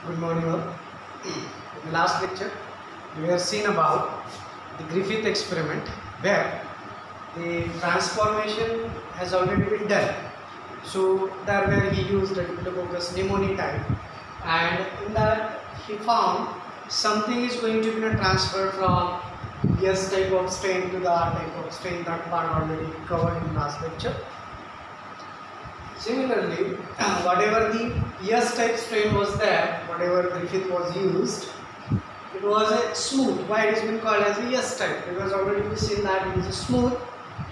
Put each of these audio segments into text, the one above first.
Good morning all. In the last lecture, we have seen about the Griffith experiment where the transformation has already been done. So there where he used a Diplodocus pneumoniae type, and in that he found something is going to be transferred from S type of strain to the R type of strain. That part already covered in last lecture. Similarly, whatever the S type strain was there, whatever Griffith was used, it was a smooth. Why it has been called as a S type? Because already we seen that it is a smooth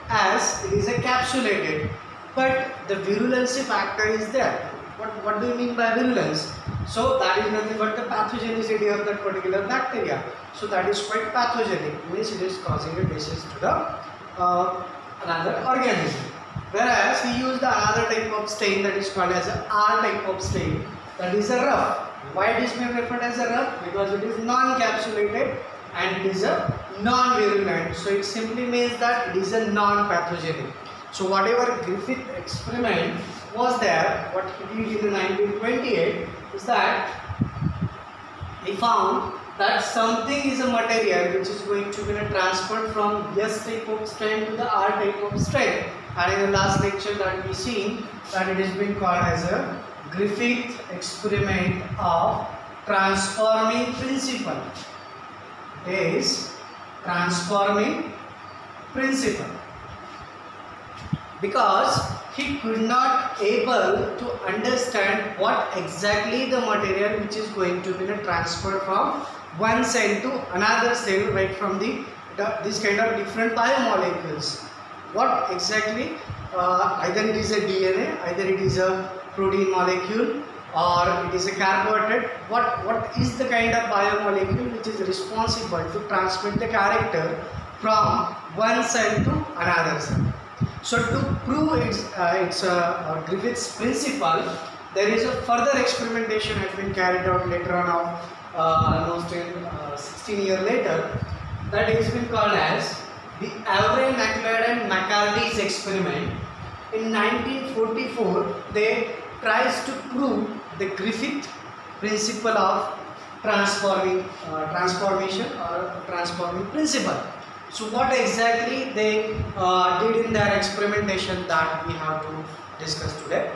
as it is a capsulated, but the virulency factor is there. What do you mean by virulence? So that is nothing but the pathogenicity of that particular bacteria. So that is quite pathogenic, means it is causing a disease to the another organism. Whereas he used the other type of stain that is called as a R type of stain, that is a rough. Why it is being referred as a rough? Because it is non-capsulated and it is a non-virulent. So it simply means that it is a non-pathogenic. So whatever Griffith experiment was there, what he did in 1928 is that he found that something is a material which is going to be transferred from S type of strain to the R type of strain. And in the last lecture that we seen that it is being called as a Griffith experiment of transforming principle. It is transforming principle, because he could not able to understand what exactly the material which is going to be transferred from one cell to another cell, right from this kind of different biomolecules. What exactly? Either it is a DNA, either it is a protein molecule, or it is a carbohydrate. What is the kind of biomolecule which is responsible to transmit the character from one cell to another cell? So to prove its Griffith's principle, there is a further experimentation has been carried out later on, almost 16 years later. That has been called as the Avery, McLeod and McCarty's experiment. In 1944, they tries to prove the Griffith principle of transformation or transforming principle. So what exactly they did in their experimentation, that we have to discuss today.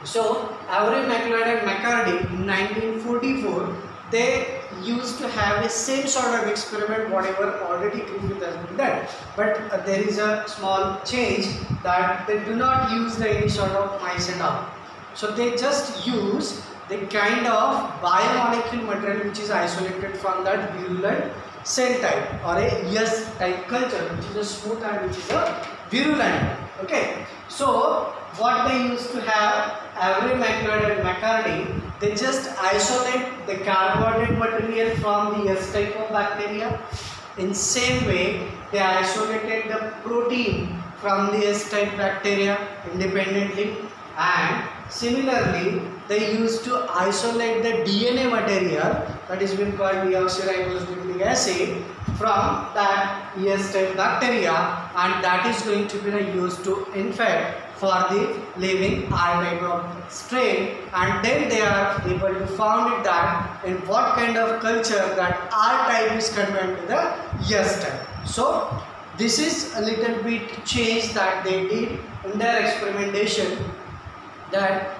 So Avery, McLeod and McCarty in 1944, they used to have the same sort of experiment whatever already Griffith has been done, but there is a small change that they do not use any sort of mice and all. So they just use the kind of biomolecule material which is isolated from that virulent cell type or a S type culture, which is a smooth and which is a virulent. Okay, so what they used to have, Avery, McLeod and McCarty, they just isolate the carbohydrate material from the S type of bacteria. In same way, they isolated the protein from the S type bacteria independently, and similarly they used to isolate the DNA material, that is been called deoxyribonucleic acid, from that S type bacteria, and that is going to be used to infect for the living R type of strain, and then they are able to found it that in what kind of culture that R type is converted to the S type. So this is a little bit change that they did in their experimentation, that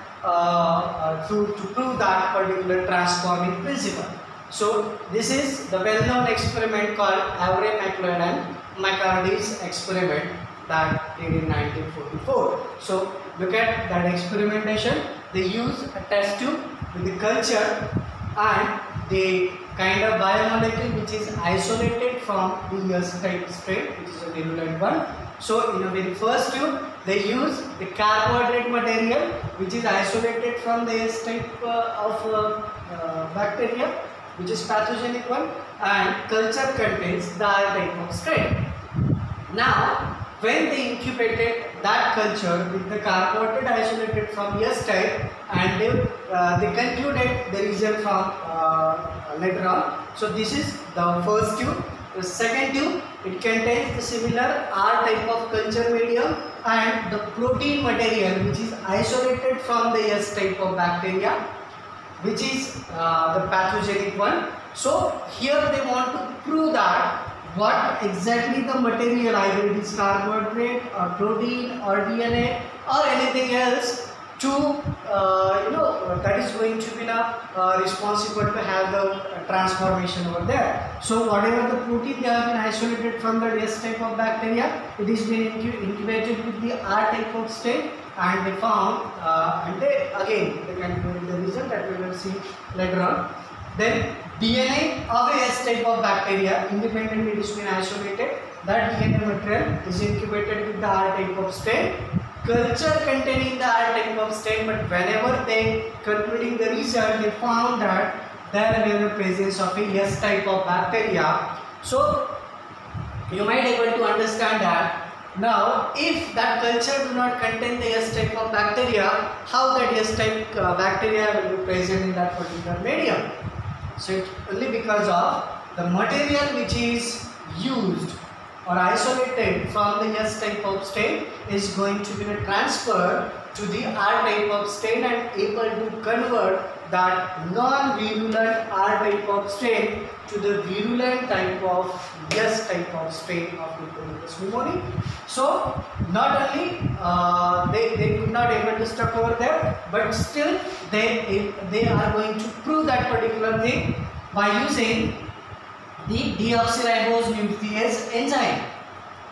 to prove that particular transforming principle. So this is the well-known experiment called Avery, McLeod and McCarty's experiment that did in 1944. So look at that experimentation. They use a test tube with the culture and the kind of biomolecule which is isolated from the S type strain, which is a virulent one. So in the very first tube, they use the carbohydrate material which is isolated from the S type of bacteria, which is pathogenic one, and culture contains the R type of strain. Now, when they incubated that culture with the carbohydrate isolated from S type, and they concluded the result from later on. So this is the first tube. The second tube, it contains the similar R type of culture medium and the protein material which is isolated from the S type of bacteria. which is the pathogenic one. So here they want to prove that what exactly the material, either it is carbohydrate or protein or DNA or anything else, to that is going to be responsible to have the transformation over there. So whatever the protein they have been isolated from the S type of bacteria, it is been incubated with the R type of state, and they found and they again they concluded the result that we will see later on. Then DNA of a S type of bacteria independently it has been isolated. That DNA material is incubated with the R type of state. Culture containing the R type of state, but whenever they concluding the research, they found that there is the presence of a S type of bacteria. So you might able to understand that now if that culture do not contain the S type of bacteria, how that S type bacteria will be present in that particular medium. So it's only because of the material which is used or isolated from the S type of state is going to be transferred to the R type of state and able to convert that non-virulent R type of state to the virulent type of S type of state of Mucormycosis pneumoniae. So not only they could not able to stop over there, but still they are going to prove that particular thing by using the deoxyribose nuclease enzyme.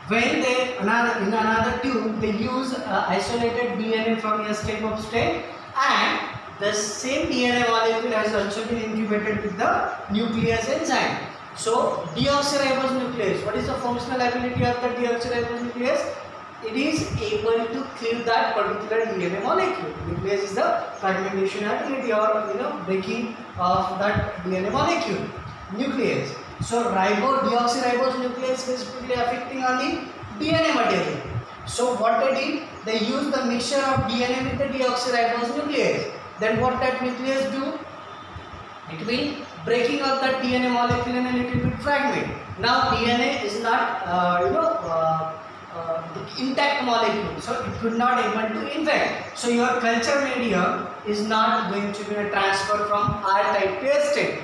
When they in another tube they use isolated DNA from S type of state, and the same DNA molecule has also been incubated with the nuclease enzyme. So deoxyribose nuclease, what is the functional ability of the deoxyribose nuclease? It is able to kill that particular DNA molecule. Nuclease is the fragmentation ability or breaking of that DNA molecule. Nuclease. So deoxyribose nuclease is specifically affecting on the DNA material. So what they did, they used the mixture of DNA with the deoxyribose nuclease. Then what that nuclease do? It will breaking up that DNA molecule in a little bit fragment. Now DNA is not the intact molecule, so it could not able to infect. So your culture medium is not going to be a transfer from R type to S type.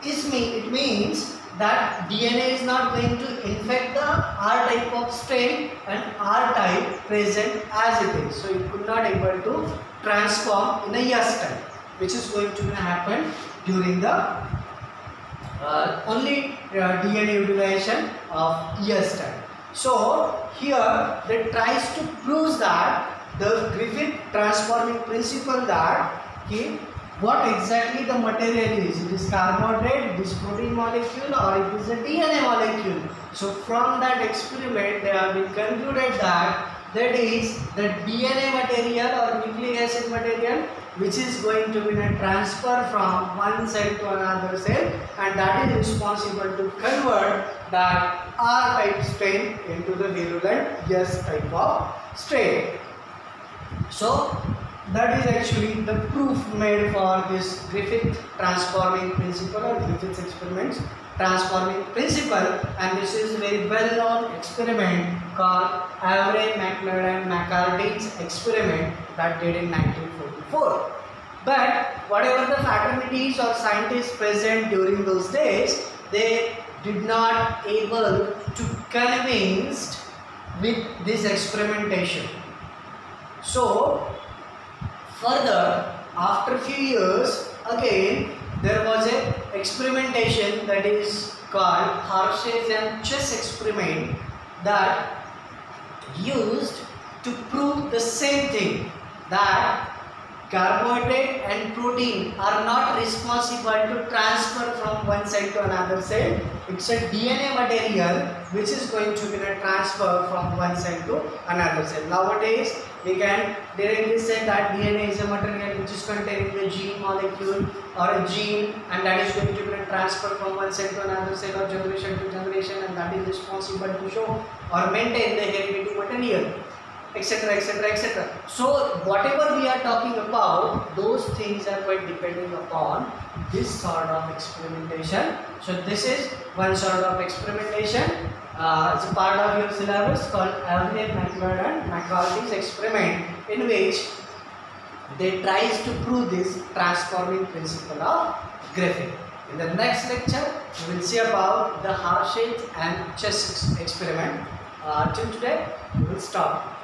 It means that DNA is not going to infect the R type of strain and R type present as it is. So it could not able to transform in a S type, which is going to happen during the only DNA utilization of S type. So here they tries to prove that the Griffith transforming principle that what exactly the material is. It is carbohydrate, it is protein molecule, or it is a DNA molecule. So from that experiment they have been concluded that is the DNA material or nucleic acid material which is going to be a transfer from one cell to another cell, and that is responsible to convert that R type strain into the virulent S type of strain. So that is actually the proof made for this Griffith transforming principle or Griffith's experiments transforming principle, and this is a very well known experiment called Avery-McLaren-McCarty's experiment that did in 1944. But whatever the fraternities or scientists present during those days, they did not able to convinced with this experimentation. So further, after a few years, again there was a experimentation that is called Hershey's and Chase experiment that used to prove the same thing, that carbohydrate and protein are not responsible to transfer from one cell to another cell. It's a DNA material which is going to be a transfer from one cell to another cell. Nowadays we can directly say that DNA is a material which is containing the gene molecule or a gene, and that is going to be a transfer from one cell to another cell or generation to generation, and that is responsible to show or maintain the heredity material, etc, etc, etc. So whatever we are talking about, those things are quite depending upon this sort of experimentation. So this is one sort of experimentation. It's a part of your syllabus called Avery-McLaren-McCarty's experiment, in which they tries to prove this transforming principle of graphene. In the next lecture, we will see about the Harshade and chess experiment. Till today, we will stop.